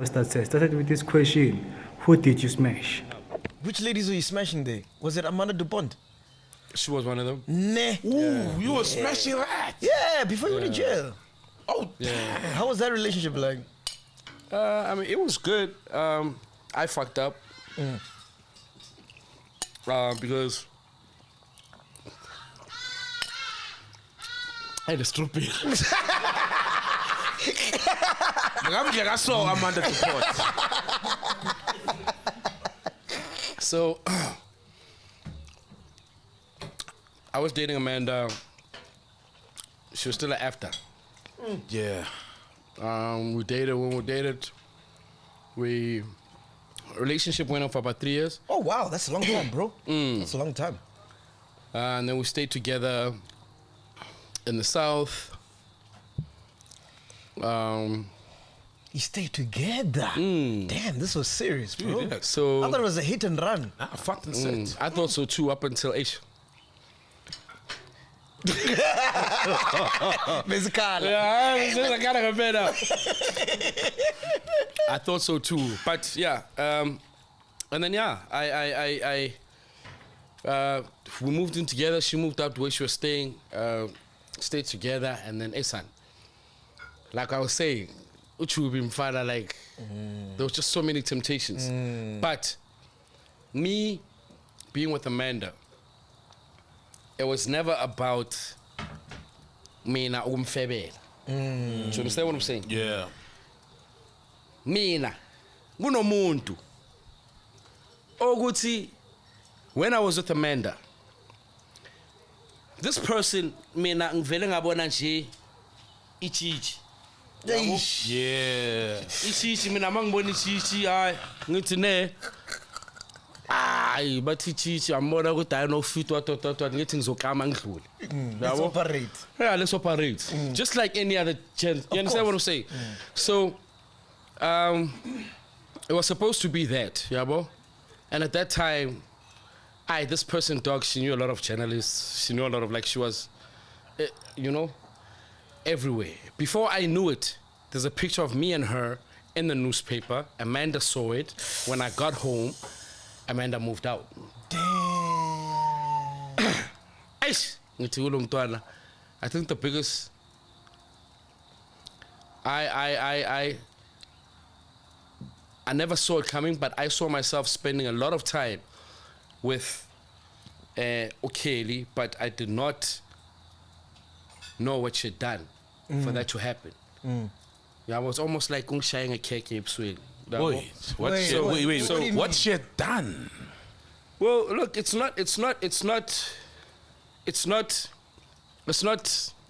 Started with this question: who did you smash? Which ladies were you smashing there? Was it Amanda Dupont? She was one of them. Nah. Ooh, you were smashing that. Yeah, before you went to jail. Oh, Yeah. How was that relationship like? I mean, it was good. I fucked up. Because I had a stupid. I saw Amanda Dupont. So I was dating Amanda. She was still after. yeah. We dated. When we dated, relationship went on for about 3 years. Oh wow, that's a long time, bro. That's a long time. And then we stayed together in the South. You stayed together. Damn, this was serious, bro. Yeah. So I thought it was a hit and run. I fucking said. I thought so too up until Asia. Basically. I thought so too, but yeah, and then yeah, we moved in together. She moved up to where she was staying, stayed together, and then son, like I was saying, Uchu been father, like there was just so many temptations, but me being with Amanda, it was never about me na umfebela. Do you understand what I'm saying? Yeah. Mina kunomuntu okuthi when I was with Amanda, this person mina ngivele ngabona nje ichichi. Yeah. Ichichi mina mangibona ichichi hayi ngithi ne hayi bathi ichichi ambona ukuthi hayi no fit what ngithi ngizoklama ngidlule. Let's operate. Yeah, let's operate. Just like any other gen. You understand what I'm saying? So, it was supposed to be that, yabo. And at that time, this person, dog, she knew a lot of journalists. She knew a lot of, like, she was, everywhere. Before I knew it, there's a picture of me and her in the newspaper. Amanda saw it. When I got home, Amanda moved out. Damn. I think the biggest I never saw it coming, but I saw myself spending a lot of time with Okeli, but I did not know what she'd done for that to happen. Yeah, I was almost like sharing a cake. Wait, Wait, So what what she had done? Well, look, it's not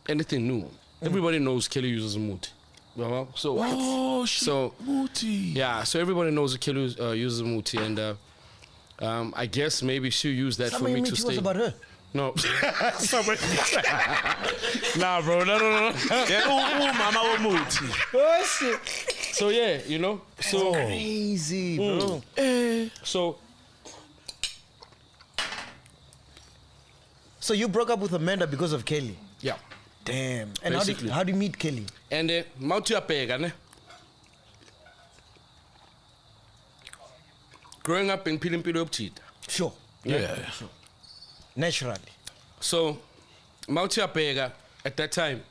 anything new. Everybody knows Kelly uses muti. So Oh, shit. So Booty. yeah, so everybody knows Kelly uses muti, and I guess maybe she used that for me to was stay. about her. No, nah, bro, no. Yeah, mama Womuti. Oh shit. So yeah, so Crazy, bro. so So you broke up with Amanda because of Kelly? yeah, Damn. And Basically. how do you meet Kelly? and Mount Yapega, ne? Growing up in Pilimpilo Upchit. Sure. Yeah. Naturally. So, Mount Yapega at that time,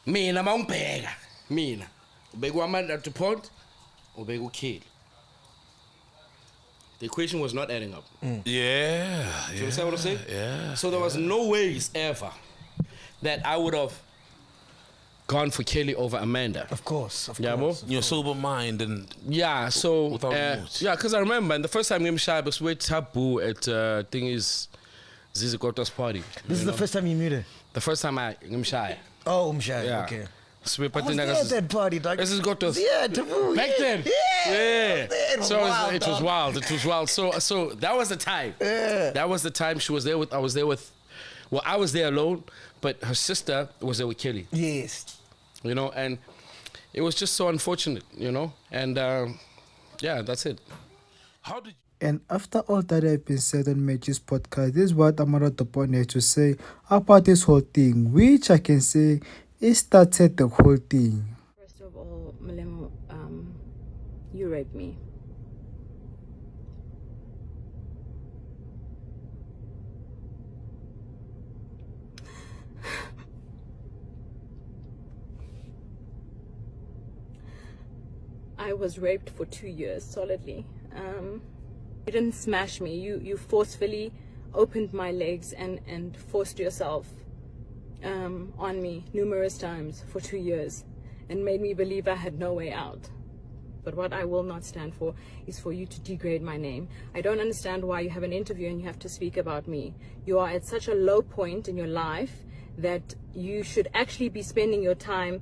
mina mawumbheka, mina ubeka Amanda to Pont, ubeka uKelly. The equation was not adding up. Yeah. Do you understand what I'm saying? Yeah. So there was no ways ever that I would have gone for Kelly over Amanda. Of course. Yeah, bro. Your sober mind and Yeah, so Without moods. yeah, because I remember, and the first time Ngimshaya was with Tabu at thing is Zizi Kota's party. This is the first time you met her? The first time I Ngimshaya. Oh, Umshai. Yeah. Okay. So we I was there at that party, dog. This is Kota's. Yeah, Taboo. Back then. Yeah. It was So wild, it was dog. wild. It was wild. So that was the time. Yeah. That was the time she was there with. I was there with. Well, I was there alone, but her sister was there with Kelly. Yes. And it was just so unfortunate, and yeah, that's it. how did And after all that have been said on Maggie's podcast, this is what Amara Topone had to say about this whole thing, which I can say it started the whole thing. First of all, Malemo, You raped me. I was raped for 2 years solidly. You didn't smash me. You forcefully opened my legs and forced yourself on me numerous times for 2 years and made me believe I had no way out. But what I will not stand for is for you to degrade my name. I don't understand why you have an interview and you have to speak about me. You are at such a low point in your life that you should actually be spending your time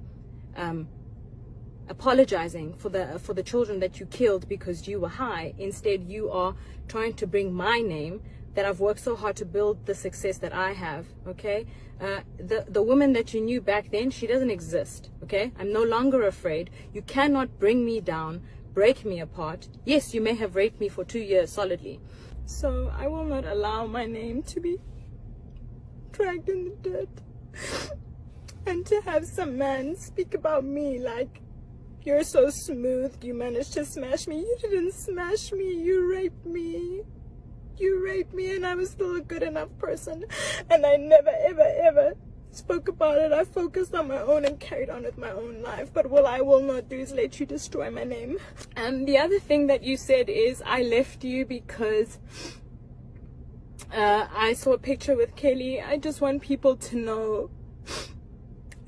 apologizing for the children that you killed because you were high. Instead, you are trying to bring my name that I've worked so hard to build the success that I have, okay? The woman that you knew back then, she doesn't exist, okay? I'm no longer afraid. You cannot bring me down, break me apart. Yes, you may have raped me for 2 years solidly. So I will not allow my name to be dragged in the dirt and to have some man speak about me like, you're so smooth, you managed to smash me. You didn't smash me, you raped me. You raped me and I was still a good enough person. And I never, ever, ever spoke about it. I focused on my own and carried on with my own life. But what I will not do is let you destroy my name. And the other thing that you said is I left you because I saw a picture with Kelly. I just want people to know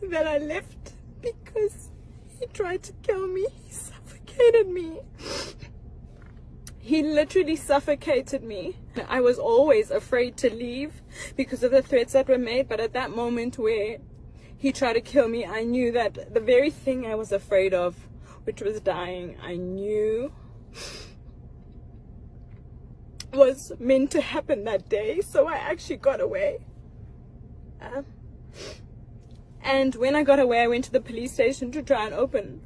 that I left because he tried to kill me. He suffocated me. He literally suffocated me. I was always afraid to leave because of the threats that were made. But at that moment where he tried to kill me, I knew that the very thing I was afraid of, which was dying, I knew was meant to happen that day. So I actually got away. And when I got away, I went to the police station to try and open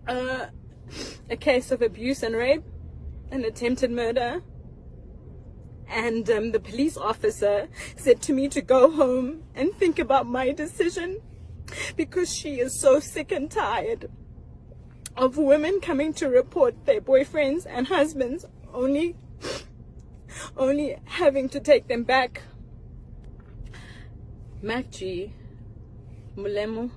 a case of abuse and rape and attempted murder. And the police officer said to me to go home and think about my decision because she is so sick and tired of women coming to report their boyfriends and husbands only having to take them back. Macji, Mulemo,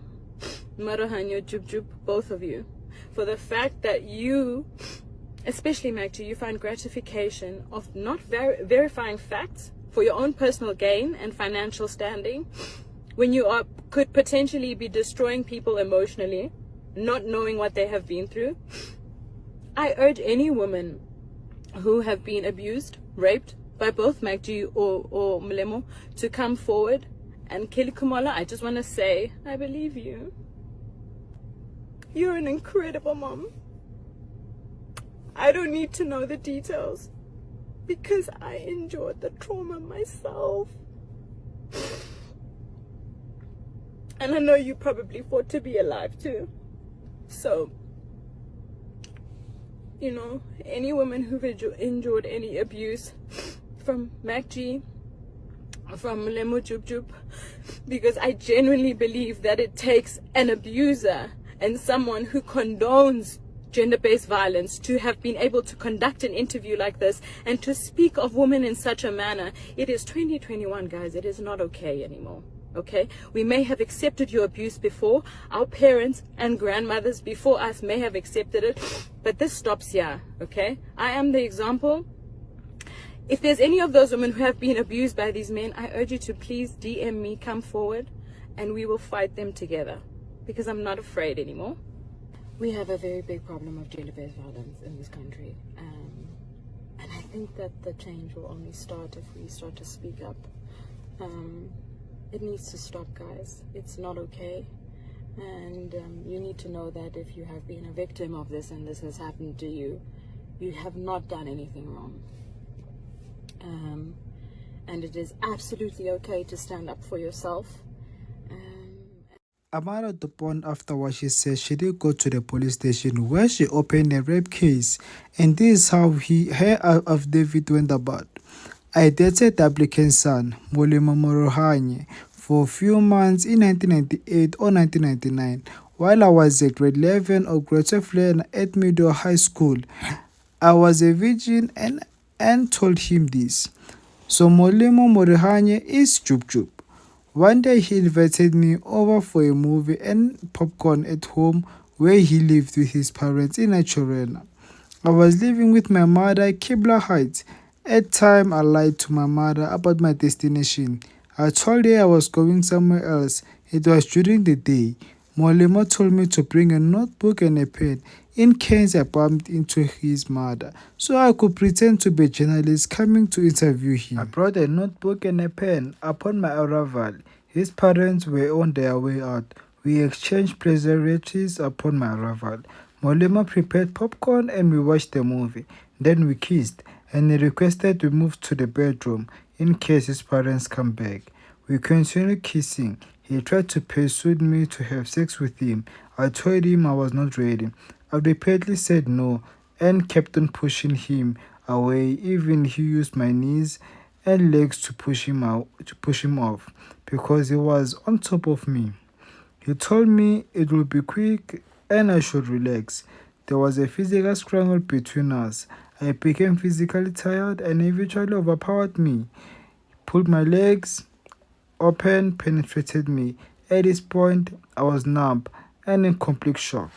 Marohanyo, JubJub, both of you, for the fact that you, especially Macji, you find gratification of not verifying facts for your own personal gain and financial standing when you could potentially be destroying people emotionally, not knowing what they have been through. I urge any woman who have been abused, raped by both Macji or Mulemo to come forward. And Kelly Kumala, I just want to say, I believe you. You're an incredible mom. I don't need to know the details because I endured the trauma myself. And I know you probably fought to be alive too. So, you know, any woman who've endured any abuse from Macji, from Mulemo, JubJub, because I genuinely believe that it takes an abuser and someone who condones gender-based violence to have been able to conduct an interview like this and to speak of women in such a manner. It is 2021, guys. It is not okay anymore. Okay, we may have accepted your abuse before. Our parents and grandmothers before us may have accepted it, but this stops here. Okay, I am the example. If there's any of those women who have been abused by these men, I urge you to please DM me, come forward, and we will fight them together because I'm not afraid anymore. We have a very big problem of gender-based violence in this country. And I think that the change will only start if we start to speak up. It needs to stop, guys. It's not okay. And you need to know that if you have been a victim of this and this has happened to you, you have not done anything wrong. And it is absolutely okay to stand up for yourself. Amara the Pont, after what she said, she did go to the police station where she opened a rape case, and this is how her affidavit went about. I dated the applicant's son, Mulemo Morohanye, for a few months in 1998 or 1999 while I was a grade 11 or grade 12 learner at middle high school. I was a virgin and told him this. So Molemo Morihanye is JubJub. One day he invited me over for a movie and popcorn at home where he lived with his parents in Achorena. I was living with my mother at Kibla Heights. At time I lied to my mother about my destination. I told her I was going somewhere else. It was during the day. Molemo told me to bring a notebook and a pen in case I bumped into his mother, so I could pretend to be a journalist coming to interview him. I brought a notebook and a pen. Upon my arrival, his parents were on their way out. We exchanged pleasantries upon my arrival. Molemo prepared popcorn and we watched the movie. Then we kissed, and he requested we move to the bedroom in case his parents come back. We continued kissing. He tried to persuade me to have sex with him. I told him I was not ready. I repeatedly said no and kept on pushing him away. Even he used my knees and legs to push him off because he was on top of me. He told me it would be quick and I should relax. There was a physical struggle between us. I became physically tired and eventually overpowered me. Pulled my legs open, penetrated me. At this point, I was numb and in complete shock.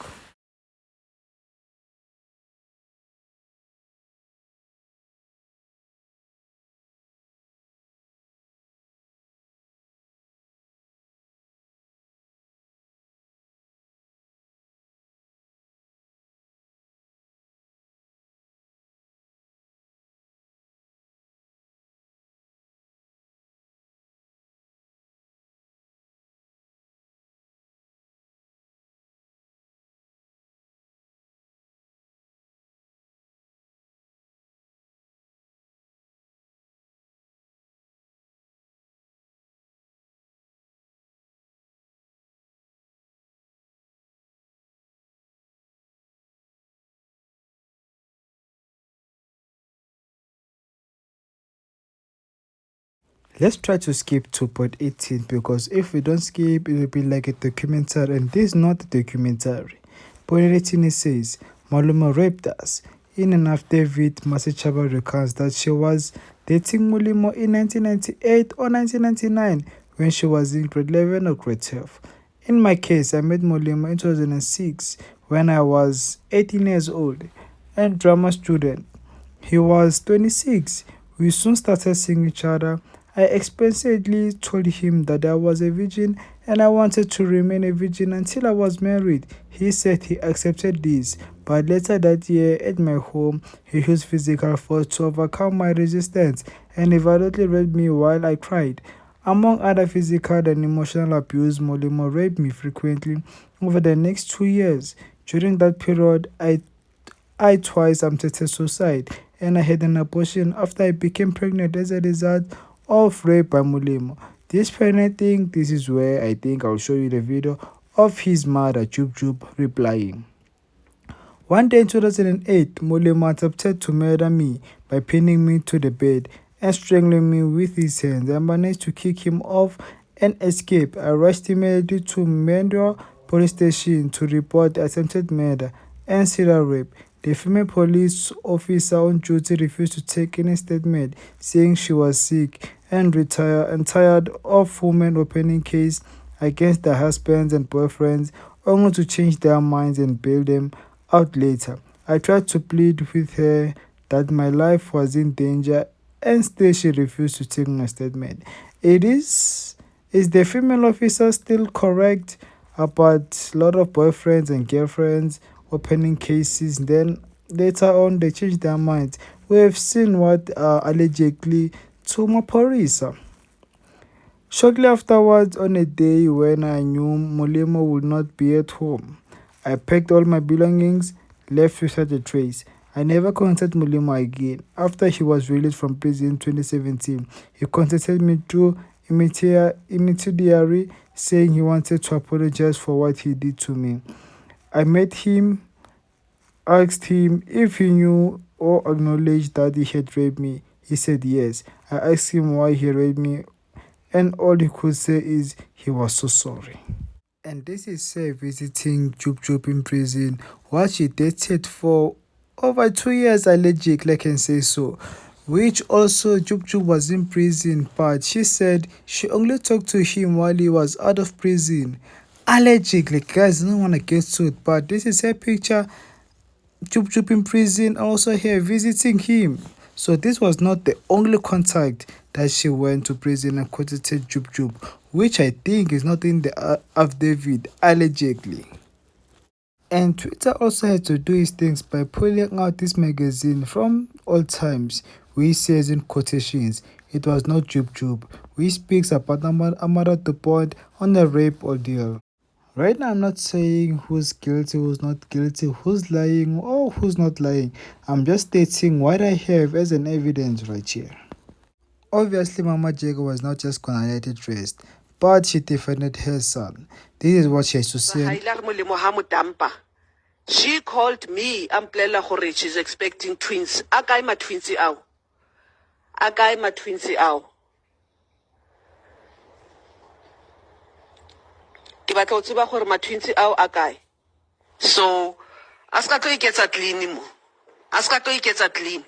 Let's try to skip to part 18 because if we don't skip, it will be like a documentary, and this is not a documentary. Point 18 it says, Maluma raped us. In an affidavit, Masichaba recounts that she was dating Mulimo in 1998 or 1999 when she was in grade 11 or grade 12. In my case, I met Mulimo in 2006 when I was 18 years old and drama student. He was 26. We soon started seeing each other. I explicitly told him that I was a virgin and I wanted to remain a virgin until I was married. He said he accepted this, but later that year at my home, he used physical force to overcome my resistance and he violently raped me while I cried. Among other physical and emotional abuse, Molimo raped me frequently over the next 2 years. During that period, I twice attempted suicide and I had an abortion after I became pregnant as a result of rape by Mulimo. This parenting, this is where I think I'll show you the video of his mother JubJub replying. One day in 2008, Mulimo attempted to murder me by pinning me to the bed and strangling me with his hands. I managed to kick him off and escape. I rushed immediately to Mendor police station to report the attempted murder and serial rape. The female police officer on duty refused to take any statement, saying she was sick and tired of women opening case against their husbands and boyfriends, only to change their minds and bail them out later. I tried to plead with her that my life was in danger, and still she refused to take my statement. Is the female officer still correct about a lot of boyfriends and girlfriends opening cases, then later on they change their minds? We have seen what allegedly to Maporisa. Shortly afterwards, on a day when I knew Molemo would not be at home, I packed all my belongings, left without a trace. I never contacted Molemo again. After he was released from prison in 2017, he contacted me through intermediary saying he wanted to apologize for what he did to me. I met him, asked him if he knew or acknowledged that he had raped me. He said yes. I asked him why he raped me, and all he could say is he was so sorry. And this is her visiting JubJub in prison, while she dated for over 2 years allegedly, I can say so. Which also JubJub was in prison, but she said she only talked to him while he was out of prison. Allegedly, guys, I don't want to get sued, but this is her picture. JubJub in prison, also here visiting him. So this was not the only contact that she went to prison and contacted JubJub, which I think is not in the affidavit, allegedly. And Twitter also had to do its things by pulling out this magazine from all times, which says in quotations, it was not JubJub, which speaks about Amara the Pont on a rape ordeal. Right now, I'm not saying who's guilty, who's not guilty, who's lying, or who's not lying. I'm just stating what I have as an evidence right here. Obviously, Mama Jago was not just gonna let it rest, but she defended her son. This is what she has to say. She called me, Amplela Hore, she's expecting twins. Akai ma twins ao. Akai ma twins ao. Ke batla o tseba gore ma twins ao akai. So, aska tlo iketsa clean mo. Aska tlo iketsa clean.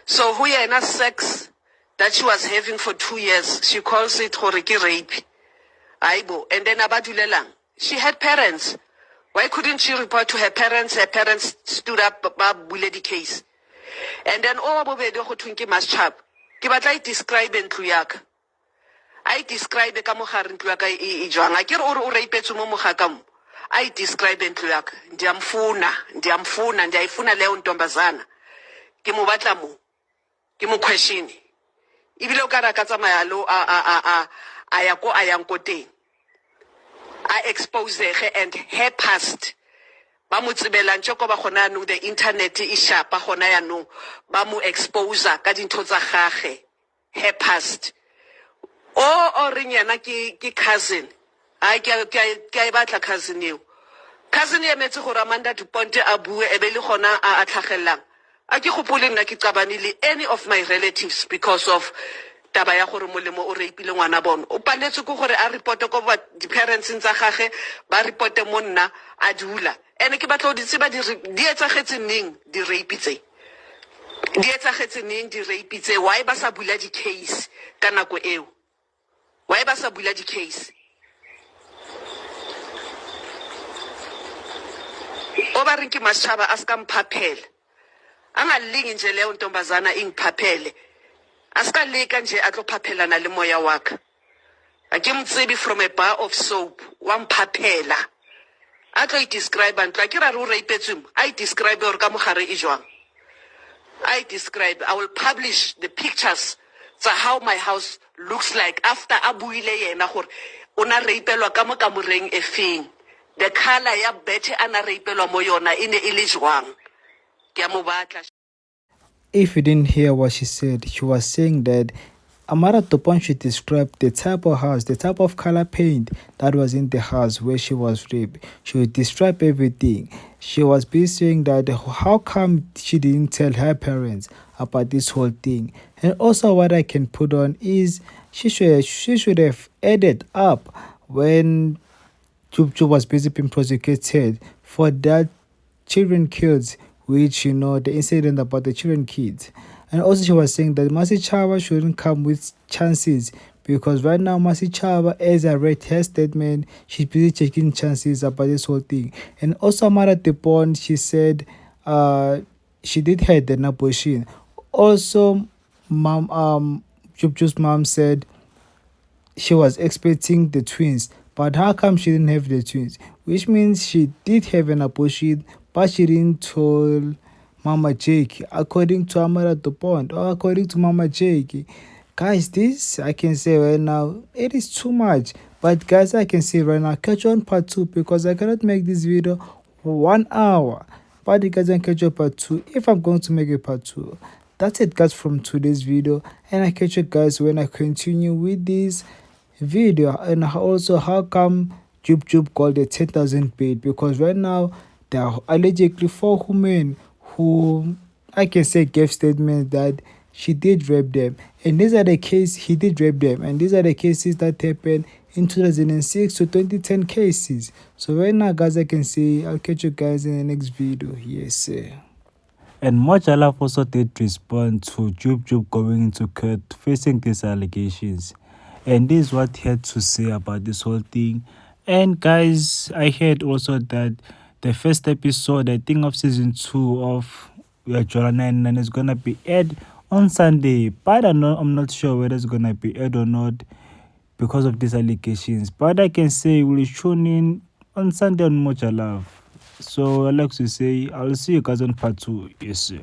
So, who yena sex that she was having for 2 years, she calls it gore ke rape. Aibo, and then abadulelang. She had parents. Why couldn't she report to her parents? Her parents stood up, bullet the case. And then, oh, bobedi go twinki maschap. Ke batla I describe ntlo yaka. I describe ka mo gare ntlo yaka e jwang. A ke re o rapetse mo mogaka mo. I describe ntlo yaka. Ndiyamfuna ndiyayifuna leyo ntombazana. Ke mo batla mo. Ke mo question. Ibile o ka ra ka tsamaya lo a ya ko a yang ko teng. I expose her and her past. Ba mo tsebela ntshoko ba gona no the internet e shapa gona ya no ba mo expose ka dintho tsa gagwe, her past. O reng yana ke cousin. Ai ke a batla cousin eo. Cousin e metse gore Amanda du Pont a bue e be le gona a tlhagellang. A ke gopole nna ke qabane le any of my relatives because of taba ya gore molemo o reipile ngwana bona o paletse go gore a reporte go ba di parents tsa gagwe ba reporte mo nna a dula ene ke batla o di tseba di etsagetse ning di rape tse why ba sa bula di case ka nako eo why ba sa bula di case o ba reng ke mashaba a ska mphaphela anga lingi nje leyo ntombazana ingiphaphele aska leka nje atlo phaphelana le moya waka ake mtsebi from a bar of soap wa mphaphela atlo I describe antlo ke ra re o raipetswe I describe or ka mogare e jwang I will publish the pictures tsa how my house looks like after abuile yena gore ona raipelwa ka mo kamoreng e feng the color ya bethe ana raipelwa mo yona ine e le jwang ke a mo batla. If you didn't hear what she said, she was saying that Amara Topon should describe the type of house, the type of color paint that was in the house where she was raped. She would describe everything. She was basically saying that how come she didn't tell her parents about this whole thing. And also what I can put on is she should have added up when JubJub was basically being prosecuted for that children killed, which, you know, the incident about the children kids. And also she was saying that Masi Chava shouldn't come with chances because right now Masi Chava, as I read her statement, she's busy checking chances about this whole thing. And also Amara Tepon, she said she did have an abortion. Also, JubJub's mom said she was expecting the twins, but how come she didn't have the twins? Which means she did have an abortion, but she didn't tell Mama Jake, according to Amara the Pond, or according to Mama Jake. Guys, this I can say right now, it is too much. But guys, I can say right now, catch on part 2 because I cannot make this video 1 hour. But you guys can catch on part 2 if I'm going to make a part 2. That's it, guys, from today's video. And I catch you guys when I continue with this video. And also, how come JubJub called it 10,000 paid? Because right now, there are allegedly 4 women who I can say gave statements that she did rape them. And these are the cases, he did rape them. And these are the cases that happened in 2006 to 2010 cases. So right now, guys, I can say I'll catch you guys in the next video. Yes, sir. And Mojalaf also did respond to JubJub going into court facing these allegations. And this is what he had to say about this whole thing. And guys, I heard also that the first episode, I think of season 2 of Jola 99 is gonna be aired on Sunday. But I'm not sure whether it's gonna be aired or not because of these allegations. But I can say we'll tune in on Sunday on Mojalaf. So I like to say I'll see you guys on part 2. Yes, sir.